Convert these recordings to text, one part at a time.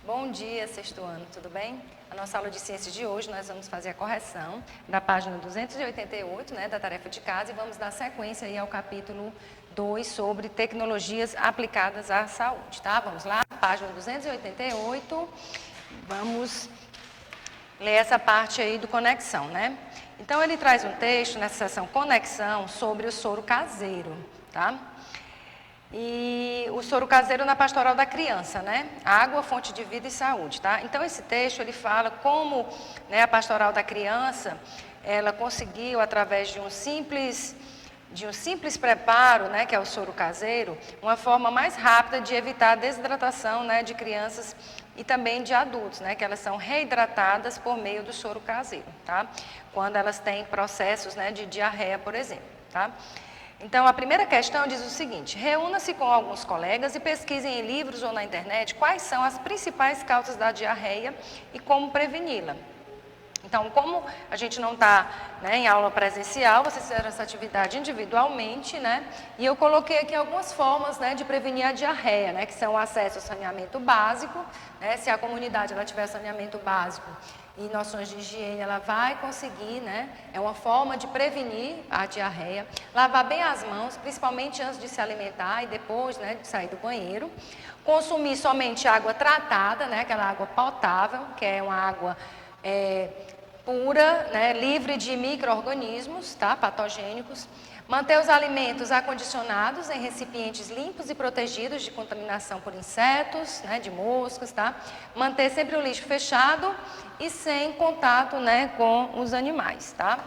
Bom dia, sexto ano, tudo bem? A nossa aula de ciências de hoje, nós vamos fazer a correção da página 288, da tarefa de casa, e vamos dar sequência aí ao capítulo 2 sobre tecnologias aplicadas à saúde, tá? Vamos lá, página 288, vamos ler essa parte aí do conexão, né? Então, ele traz um texto nessa seção conexão sobre o soro caseiro, tá? E o soro caseiro na pastoral da criança, né? Água, fonte de vida e saúde, tá? Então, esse texto, ele fala como, a pastoral da criança, ela conseguiu, através de um simples preparo, que é o soro caseiro, uma forma mais rápida de evitar a desidratação, de crianças e também de adultos, que elas são reidratadas por meio do soro caseiro, tá? Quando elas têm processos, de diarreia, por exemplo, tá? Então, a primeira questão diz o seguinte: reúna-se com alguns colegas e pesquisem em livros ou na internet quais são as principais causas da diarreia e como preveni-la. Então, como a gente não está em aula presencial, vocês fizeram essa atividade individualmente, e eu coloquei aqui algumas formas de prevenir a diarreia, que são o acesso ao saneamento básico, se a comunidade ela tiver saneamento básico e noções de higiene, ela vai conseguir, é uma forma de prevenir a diarreia. Lavar bem as mãos, principalmente antes de se alimentar e depois, de sair do banheiro. Consumir somente água tratada, aquela água potável, que é uma água pura, livre de micro-organismos, tá, patogênicos. Manter os alimentos acondicionados em recipientes limpos e protegidos de contaminação por insetos, de moscas, tá? Manter sempre o lixo fechado e sem contato, com os animais, tá?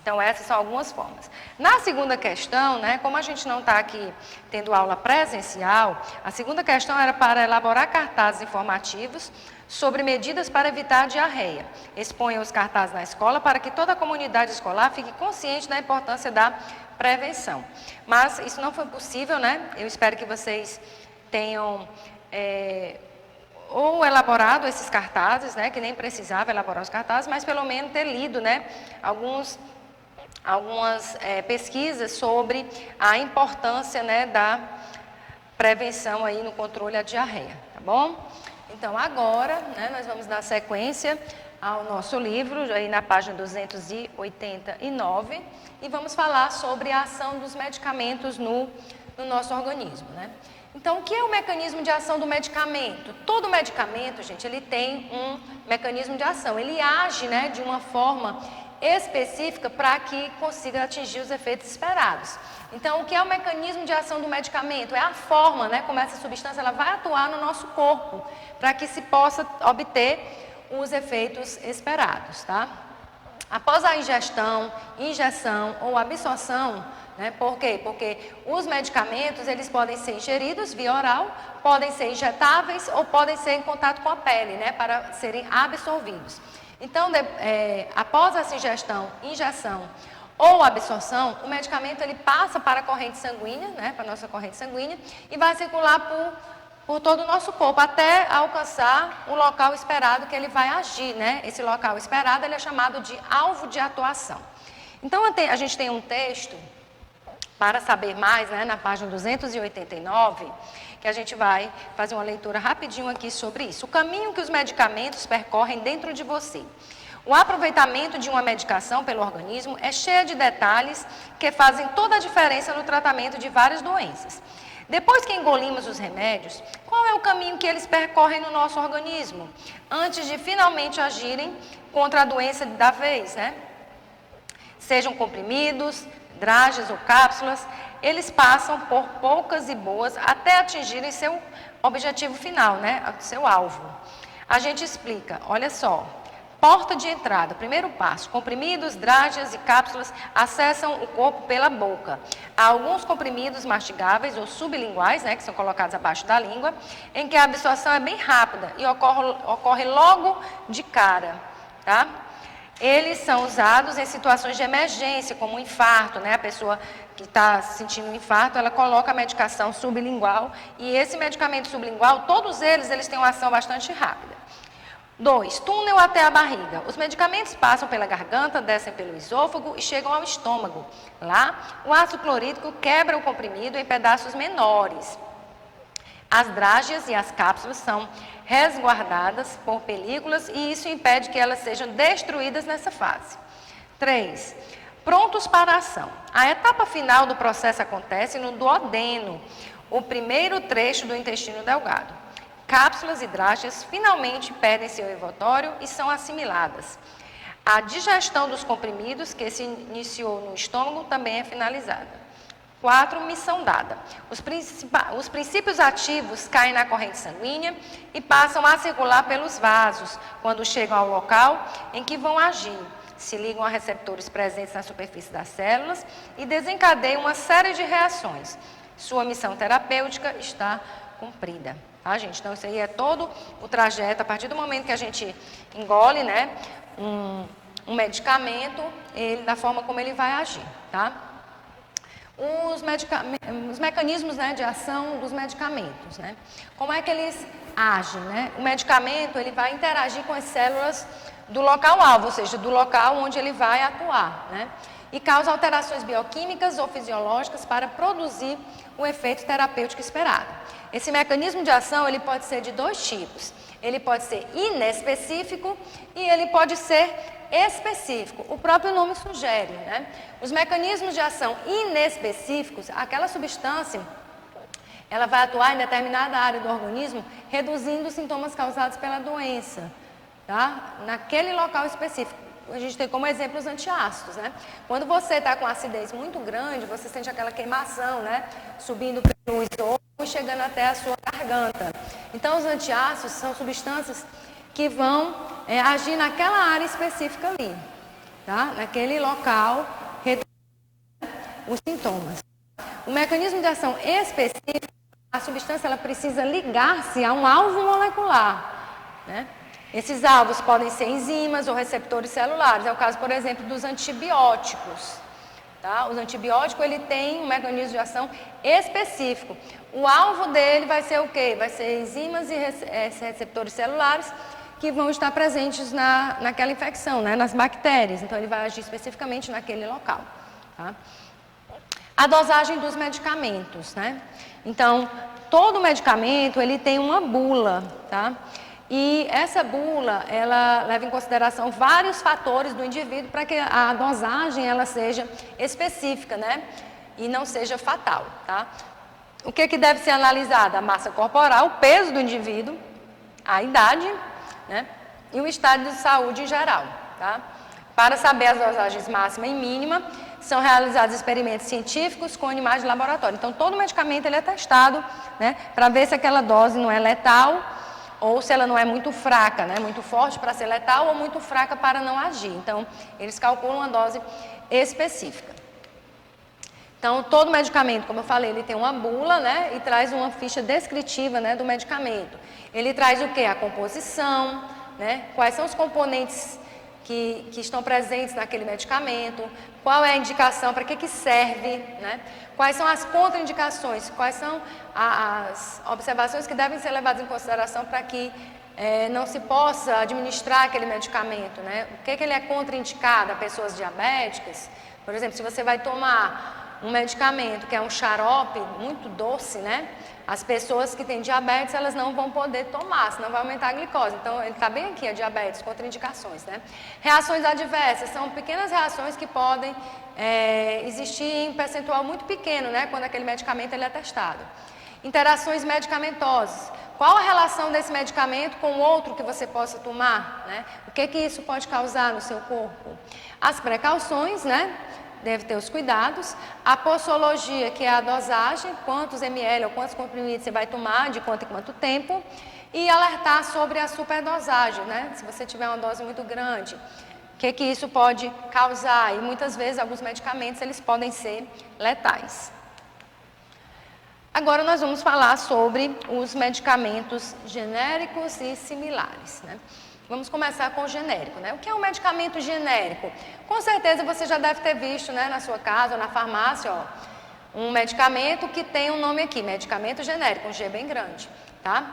Então, essas são algumas formas. Na segunda questão, como a gente não está aqui tendo aula presencial, a segunda questão era para elaborar cartazes informativos sobre medidas para evitar a diarreia. Exponha os cartazes na escola para que toda a comunidade escolar fique consciente da importância da prevenção. Mas isso não foi possível, Eu espero que vocês tenham ou elaborado esses cartazes, que nem precisava elaborar os cartazes, mas pelo menos ter lido, algumas pesquisas sobre a importância, da prevenção aí no controle à diarreia, tá bom? Então, agora, nós vamos dar sequência ao nosso livro, aí na página 289, e vamos falar sobre a ação dos medicamentos no nosso organismo, Então, o que é o mecanismo de ação do medicamento? Todo medicamento, gente, ele tem um mecanismo de ação, ele age, de uma forma específica para que consiga atingir os efeitos esperados. Então, o que é o mecanismo de ação do medicamento? É a forma, como essa substância ela vai atuar no nosso corpo, para que se possa obter os efeitos esperados, tá? Após a injeção ou absorção, por quê? Porque os medicamentos, eles podem ser ingeridos via oral, podem ser injetáveis ou podem ser em contato com a pele, para serem absorvidos. Então, após essa injeção ou absorção, o medicamento ele passa para a corrente sanguínea, para a nossa corrente sanguínea, e vai circular por todo o nosso corpo, até alcançar o local esperado que ele vai agir, Esse local esperado ele é chamado de alvo de atuação. Então, a gente tem um texto, para saber mais, na página 289, que a gente vai fazer uma leitura rapidinho aqui sobre isso. O caminho que os medicamentos percorrem dentro de você. O aproveitamento de uma medicação pelo organismo é cheio de detalhes que fazem toda a diferença no tratamento de várias doenças. Depois que engolimos os remédios, qual é o caminho que eles percorrem no nosso organismo? Antes de finalmente agirem contra a doença da vez, Sejam comprimidos, dragas ou cápsulas, eles passam por poucas e boas até atingirem seu objetivo final, seu alvo. A gente explica, olha só. Porta de entrada, primeiro passo, comprimidos, dragas e cápsulas acessam o corpo pela boca. Há alguns comprimidos mastigáveis ou sublinguais, que são colocados abaixo da língua, em que a absorção é bem rápida e ocorre logo de cara, tá? Eles são usados em situações de emergência, como um infarto, A pessoa que está sentindo um infarto, ela coloca a medicação sublingual, e esse medicamento sublingual, todos eles têm uma ação bastante rápida. 2. Túnel até a barriga. Os medicamentos passam pela garganta, descem pelo esôfago e chegam ao estômago. Lá, o ácido clorídrico quebra o comprimido em pedaços menores. As drágeas e as cápsulas são resguardadas por películas e isso impede que elas sejam destruídas nessa fase. 3. Prontos para a ação. A etapa final do processo acontece no duodeno, o primeiro trecho do intestino delgado. Cápsulas e drágeas finalmente perdem seu envoltório e são assimiladas. A digestão dos comprimidos, que se iniciou no estômago, também é finalizada. 4. Missão dada. Os princípios ativos caem na corrente sanguínea e passam a circular pelos vasos, quando chegam ao local em que vão agir. Se ligam a receptores presentes na superfície das células e desencadeiam uma série de reações. Sua missão terapêutica está cumprida. Tá, gente? Então, isso aí é todo o trajeto. A partir do momento que a gente engole, né, um medicamento, da forma como ele vai agir, tá? Os mecanismos, né, de ação dos medicamentos, né? Como é que eles agem, né? O medicamento, ele vai interagir com as células do local-alvo, ou seja, do local onde ele vai atuar, né? E causa alterações bioquímicas ou fisiológicas para produzir o efeito terapêutico esperado. Esse mecanismo de ação, ele pode ser de dois tipos. Ele pode ser inespecífico e ele pode ser específico. O próprio nome sugere, né? Os mecanismos de ação inespecíficos, aquela substância, ela vai atuar em determinada área do organismo, reduzindo os sintomas causados pela doença, tá? Naquele local específico. A gente tem como exemplo os antiácidos, né? Quando você está com acidez muito grande, você sente aquela queimação, né? Subindo pelo estômago e chegando até a sua garganta. Então, os antiácidos são substâncias que vão agir naquela área específica ali, tá? Naquele local, reduzindo os sintomas. O mecanismo de ação específico, a substância ela precisa ligar-se a um alvo molecular, né? Esses alvos podem ser enzimas ou receptores celulares. É o caso, por exemplo, dos antibióticos. Tá? Os antibióticos, ele tem um mecanismo de ação específico. O alvo dele vai ser o quê? Vai ser enzimas e receptores celulares que vão estar presentes naquela infecção, né? Nas bactérias. Então, ele vai agir especificamente naquele local. Tá? A dosagem dos medicamentos, né? Então, todo medicamento, ele tem uma bula, tá? E essa bula, ela leva em consideração vários fatores do indivíduo para que a dosagem ela seja específica, né? E não seja fatal, tá? O que deve ser analisado? A massa corporal, o peso do indivíduo, a idade, né? E o estado de saúde em geral, tá? Para saber as dosagens máxima e mínima, são realizados experimentos científicos com animais de laboratório. Então, todo medicamento ele é testado, né? Para ver se aquela dose não é letal ou se ela não é muito fraca, né? Muito forte para ser letal ou muito fraca para não agir. Então, eles calculam uma dose específica. Então, todo medicamento, como eu falei, ele tem uma bula, né? E traz uma ficha descritiva, né, do medicamento. Ele traz o quê? A composição, né? Quais são os componentes que estão presentes naquele medicamento, qual é a indicação, para que serve, né? Quais são as contraindicações, quais são as observações que devem ser levadas em consideração para que não se possa administrar aquele medicamento, né? O que ele é contraindicado a pessoas diabéticas? Por exemplo, se você vai tomar um medicamento que é um xarope muito doce, né? As pessoas que têm diabetes, elas não vão poder tomar, senão vai aumentar a glicose. Então, ele está bem aqui, a diabetes, contraindicações, né? Reações adversas, são pequenas reações que podem existir em percentual muito pequeno, né? Quando aquele medicamento ele é testado. Interações medicamentosas. Qual a relação desse medicamento com outro que você possa tomar, né? O que isso pode causar no seu corpo? As precauções, né? Deve ter os cuidados. A posologia, que é a dosagem, quantos ml ou quantos comprimidos você vai tomar, de quanto em quanto tempo. E alertar sobre a superdosagem, né? Se você tiver uma dose muito grande, o que isso pode causar? E muitas vezes, alguns medicamentos, eles podem ser letais. Agora nós vamos falar sobre os medicamentos genéricos e similares, né? Vamos começar com o genérico, né? O que é um medicamento genérico? Com certeza você já deve ter visto, né, na sua casa ou na farmácia, ó, um medicamento que tem um nome aqui, medicamento genérico, um G bem grande, tá?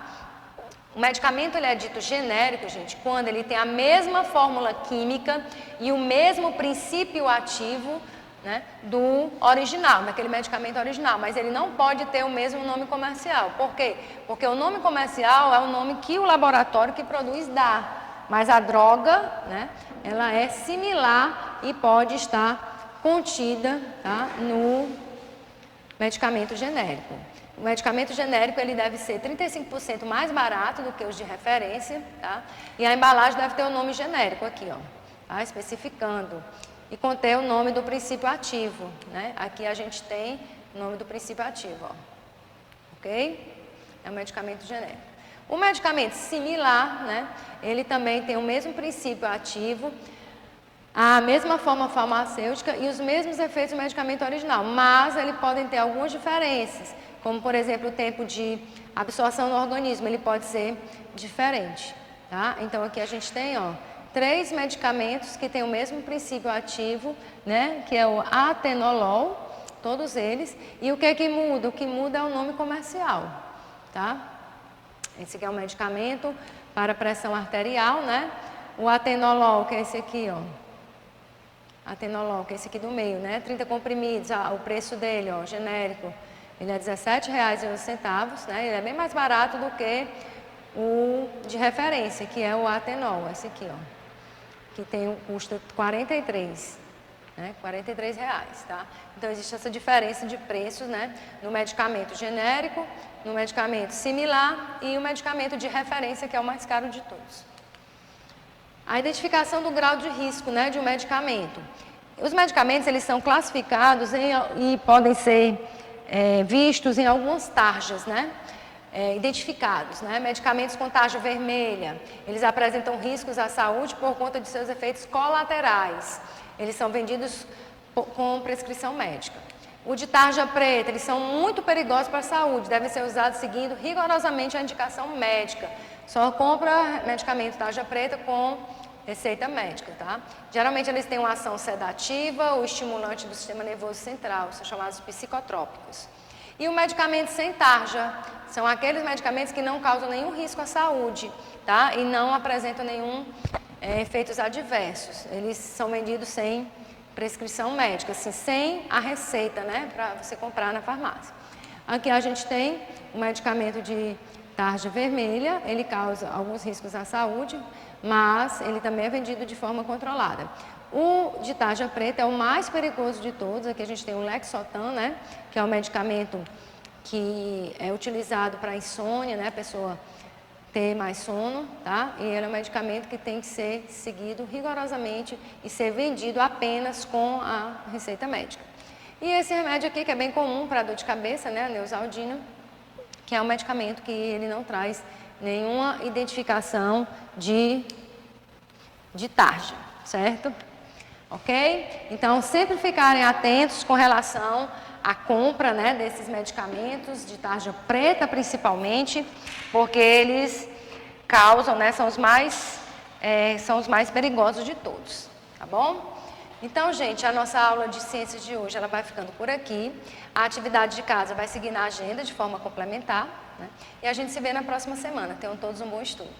O medicamento ele é dito genérico, gente, quando ele tem a mesma fórmula química e o mesmo princípio ativo né, do original, daquele medicamento original, mas ele não pode ter o mesmo nome comercial. Por quê? Porque o nome comercial é o nome que o laboratório que produz dá, mas a droga, né, ela é similar e pode estar contida, tá, no medicamento genérico. O medicamento genérico ele deve ser 35% mais barato do que os de referência, tá? E a embalagem deve ter o nome genérico aqui, ó, tá? Especificando. E conter o nome do princípio ativo, né? Aqui a gente tem o nome do princípio ativo, ó. Ok? É um medicamento genérico. O medicamento similar, né? Ele também tem o mesmo princípio ativo, a mesma forma farmacêutica e os mesmos efeitos do medicamento original, mas eles podem ter algumas diferenças, como por exemplo o tempo de absorção no organismo, ele pode ser diferente, tá? Então aqui a gente tem, ó, 3 medicamentos que têm o mesmo princípio ativo, né, que é o atenolol, todos eles, e o que é que muda? O que muda é o nome comercial, tá? Esse aqui é um medicamento para pressão arterial, né? O atenolol, que é esse aqui, ó. Atenolol, que é esse aqui do meio, né? 30 comprimidos, o preço dele, ó, genérico, ele é R$17,11, né? Ele é bem mais barato do que o de referência, que é o atenol, esse aqui, ó. Que custa R$43, né? R$43, tá? Então existe essa diferença de preços, né? No medicamento genérico, no medicamento similar e o medicamento de referência, que é o mais caro de todos. A identificação do grau de risco, né, de um medicamento. Os medicamentos eles são classificados e podem ser vistos em algumas tarjas, né? Identificados, né? Medicamentos com tarja vermelha, eles apresentam riscos à saúde por conta de seus efeitos colaterais. Eles são vendidos com prescrição médica. O de tarja preta, eles são muito perigosos para a saúde, devem ser usados seguindo rigorosamente a indicação médica. Só compra medicamento tarja preta com receita médica, tá? Geralmente eles têm uma ação sedativa ou estimulante do sistema nervoso central, são chamados psicotrópicos. E o medicamento sem tarja são aqueles medicamentos que não causam nenhum risco à saúde, tá? E não apresentam nenhum efeitos adversos. Eles são vendidos sem prescrição médica, assim, sem a receita, né? Para você comprar na farmácia. Aqui a gente tem o medicamento de tarja vermelha, ele causa alguns riscos à saúde, mas ele também é vendido de forma controlada. O de tarja preta é o mais perigoso de todos. Aqui a gente tem o Lexotan, né, que é um medicamento que é utilizado para insônia, né, a pessoa ter mais sono, tá? E ele é um medicamento que tem que ser seguido rigorosamente e ser vendido apenas com a receita médica. E esse remédio aqui, que é bem comum para dor de cabeça, né, a Neosaldina, que é um medicamento que ele não traz nenhuma identificação de tarja, certo? Ok? Então, sempre ficarem atentos com relação à compra, né, desses medicamentos, de tarja preta principalmente, porque eles causam, né, são os mais perigosos de todos, tá bom? Então, gente, a nossa aula de ciências de hoje, ela vai ficando por aqui. A atividade de casa vai seguir na agenda de forma complementar, né? E a gente se vê na próxima semana. Tenham todos um bom estudo.